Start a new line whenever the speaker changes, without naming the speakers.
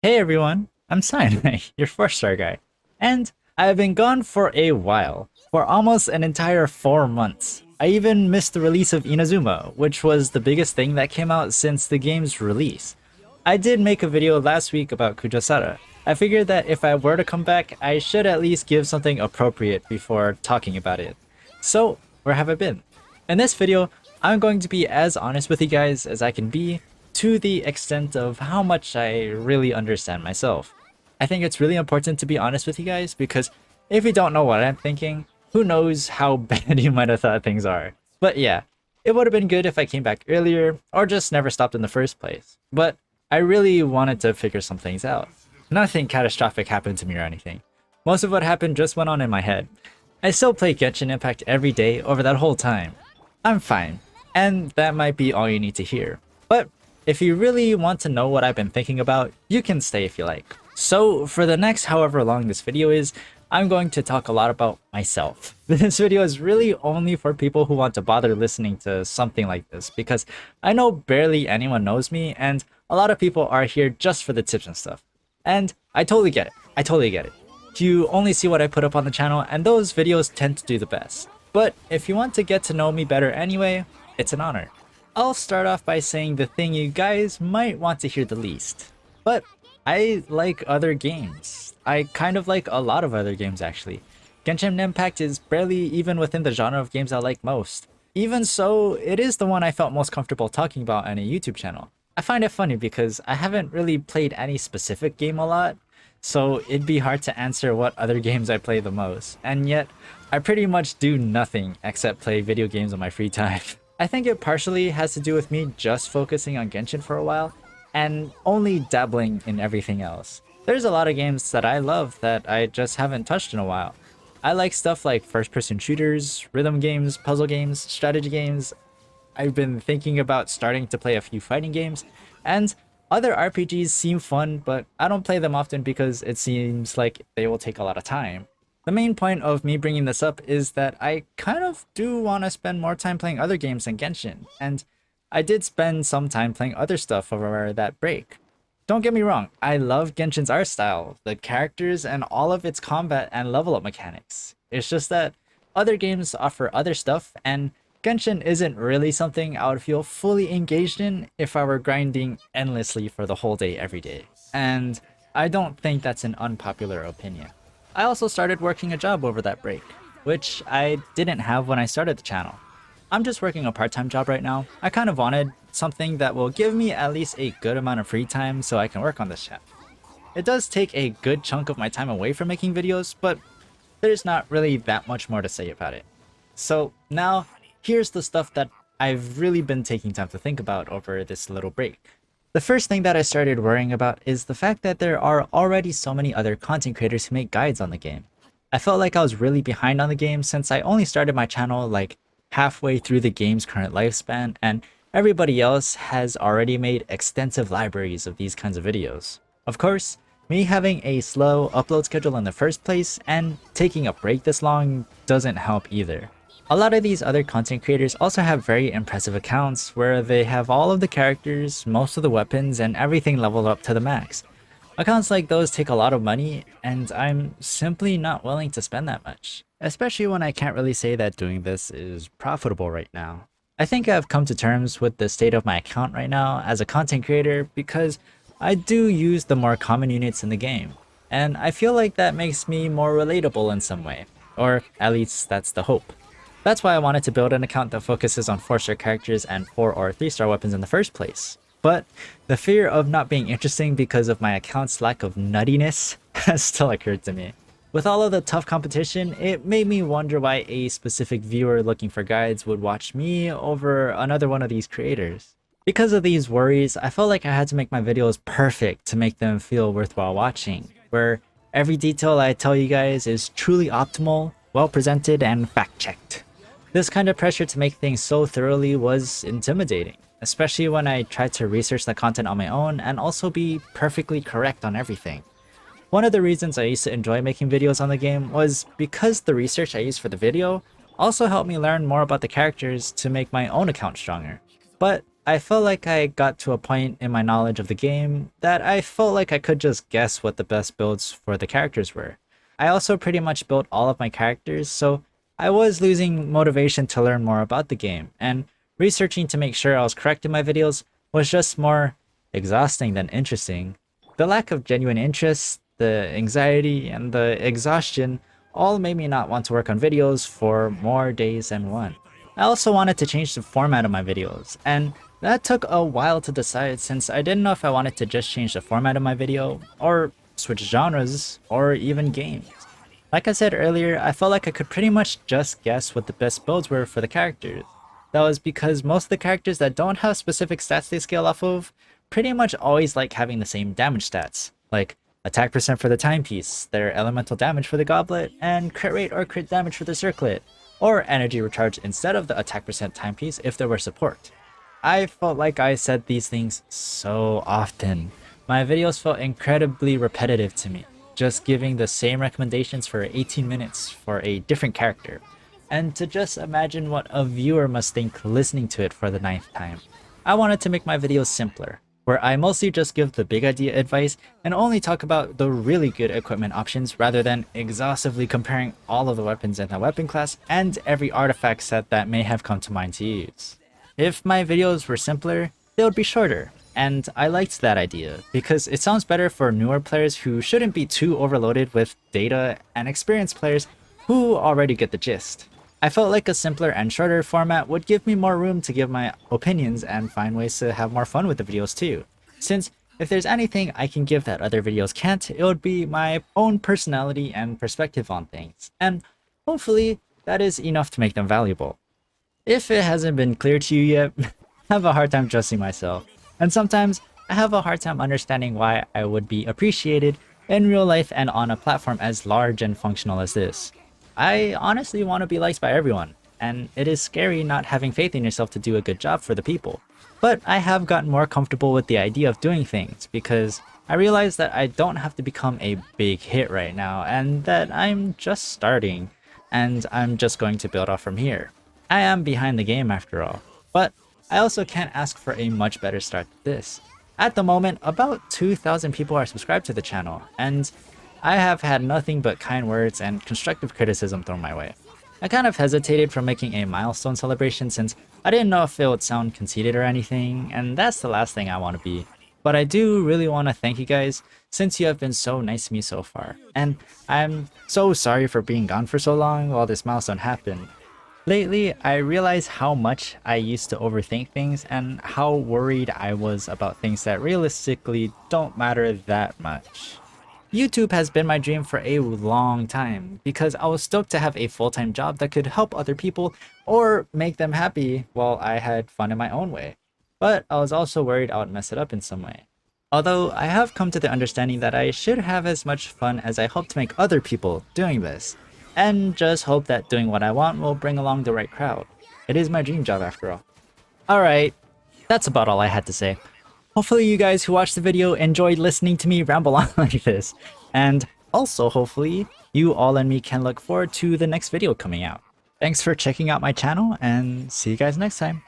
Hey everyone, I'm Cyan, your 4-star guy. And I've been gone for a while, for almost an entire 4 months. I even missed the release of Inazuma, which was the biggest thing that came out since the game's release. I did make a video last week about Kujasara. I figured that if I were to come back, I should at least give something appropriate before talking about it. So, where have I been? In this video, I'm going to be as honest with you guys as I can be, to the extent of how much I really understand myself. I think it's really important to be honest with you guys because if you don't know what I'm thinking, who knows how bad you might have thought things are. But yeah, it would have been good if I came back earlier or just never stopped in the first place. But I really wanted to figure some things out. Nothing catastrophic happened to me or anything. Most of what happened just went on in my head. I still play Genshin Impact every day over that whole time. I'm fine, and that might be all you need to hear. But if you really want to know what I've been thinking about, you can stay if you like. So for the next however long this video is, I'm going to talk a lot about myself. This video is really only for people who want to bother listening to something like this because I know barely anyone knows me and a lot of people are here just for the tips and stuff. And I totally get it. I totally get it. You only see what I put up on the channel and those videos tend to do the best. But if you want to get to know me better anyway, it's an honor. I'll start off by saying the thing you guys might want to hear the least. But I like other games. I kind of like a lot of other games actually. Genshin Impact is barely even within the genre of games I like most. Even so, it is the one I felt most comfortable talking about on a YouTube channel. I find it funny because I haven't really played any specific game a lot, so it'd be hard to answer what other games I play the most. And yet, I pretty much do nothing except play video games on my free time. I think it partially has to do with me just focusing on Genshin for a while and only dabbling in everything else. There's a lot of games that I love that I just haven't touched in a while. I like stuff like first-person shooters, rhythm games, puzzle games, strategy games. I've been thinking about starting to play a few fighting games, and other RPGs seem fun, but I don't play them often because it seems like they will take a lot of time. The main point of me bringing this up is that I kind of do want to spend more time playing other games than Genshin, and I did spend some time playing other stuff over that break. Don't get me wrong, I love Genshin's art style, the characters, and all of its combat and level up mechanics. It's just that other games offer other stuff, and Genshin isn't really something I would feel fully engaged in if I were grinding endlessly for the whole day every day. And I don't think that's an unpopular opinion. I also started working a job over that break, which I didn't have when I started the channel. I'm just working a part-time job right now. I kind of wanted something that will give me at least a good amount of free time so I can work on this channel. It does take a good chunk of my time away from making videos, but there's not really that much more to say about it. So now, here's the stuff that I've really been taking time to think about over this little break. The first thing that I started worrying about is the fact that there are already so many other content creators who make guides on the game. I felt like I was really behind on the game since I only started my channel like halfway through the game's current lifespan, and everybody else has already made extensive libraries of these kinds of videos. Of course, me having a slow upload schedule in the first place and taking a break this long doesn't help either. A lot of these other content creators also have very impressive accounts where they have all of the characters, most of the weapons, and everything leveled up to the max. Accounts like those take a lot of money, and I'm simply not willing to spend that much. Especially when I can't really say that doing this is profitable right now. I think I've come to terms with the state of my account right now as a content creator because I do use the more common units in the game, and I feel like that makes me more relatable in some way, or at least that's the hope. That's why I wanted to build an account that focuses on 4-star characters and 4 or 3-star weapons in the first place. But the fear of not being interesting because of my account's lack of nuttiness has still occurred to me. With all of the tough competition, it made me wonder why a specific viewer looking for guides would watch me over another one of these creators. Because of these worries, I felt like I had to make my videos perfect to make them feel worthwhile watching, where every detail I tell you guys is truly optimal, well presented, and fact-checked. This kind of pressure to make things so thoroughly was intimidating, especially when I tried to research the content on my own and also be perfectly correct on everything. One of the reasons I used to enjoy making videos on the game was because the research I used for the video also helped me learn more about the characters to make my own account stronger. But I felt like I got to a point in my knowledge of the game that I felt like I could just guess what the best builds for the characters were. I also pretty much built all of my characters, so I was losing motivation to learn more about the game, and researching to make sure I was correct in my videos was just more exhausting than interesting. The lack of genuine interest, the anxiety, and the exhaustion all made me not want to work on videos for more days than one. I also wanted to change the format of my videos, and that took a while to decide since I didn't know if I wanted to just change the format of my video, or switch genres, or even games. Like I said earlier, I felt like I could pretty much just guess what the best builds were for the characters. That was because most of the characters that don't have specific stats they scale off of pretty much always like having the same damage stats, like attack percent for the timepiece, their elemental damage for the goblet, and crit rate or crit damage for the circlet, or energy recharge instead of the attack percent timepiece if there were support. I felt like I said these things so often. My videos felt incredibly repetitive to me, just giving the same recommendations for 18 minutes for a different character. And to just imagine what a viewer must think listening to it for the 9th time. I wanted to make my videos simpler, where I mostly just give the big idea advice and only talk about the really good equipment options rather than exhaustively comparing all of the weapons in the weapon class and every artifact set that may have come to mind to use. If my videos were simpler, they would be shorter, and I liked that idea because it sounds better for newer players who shouldn't be too overloaded with data and experienced players who already get the gist. I felt like a simpler and shorter format would give me more room to give my opinions and find ways to have more fun with the videos too. Since if there's anything I can give that other videos can't, it would be my own personality and perspective on things. And hopefully that is enough to make them valuable. If it hasn't been clear to you yet, I have a hard time trusting myself. And sometimes I have a hard time understanding why I would be appreciated in real life and on a platform as large and functional as this. I honestly want to be liked by everyone, and it is scary not having faith in yourself to do a good job for the people. But I have gotten more comfortable with the idea of doing things because I realize that I don't have to become a big hit right now and that I'm just starting and I'm just going to build off from here. I am behind the game after all, but I also can't ask for a much better start than this. At the moment, about 2,000 people are subscribed to the channel, and I have had nothing but kind words and constructive criticism thrown my way. I kind of hesitated from making a milestone celebration since I didn't know if it would sound conceited or anything, and that's the last thing I want to be. But I do really want to thank you guys since you have been so nice to me so far, and I'm so sorry for being gone for so long while this milestone happened. Lately, I realized how much I used to overthink things and how worried I was about things that realistically don't matter that much. YouTube has been my dream for a long time because I was stoked to have a full-time job that could help other people or make them happy while I had fun in my own way. But I was also worried I would mess it up in some way. Although I have come to the understanding that I should have as much fun as I hope to make other people doing this, and just hope that doing what I want will bring along the right crowd. It is my dream job after all. Alright, that's about all I had to say. Hopefully you guys who watched the video enjoyed listening to me ramble on like this. And also hopefully you all and me can look forward to the next video coming out. Thanks for checking out my channel and see you guys next time.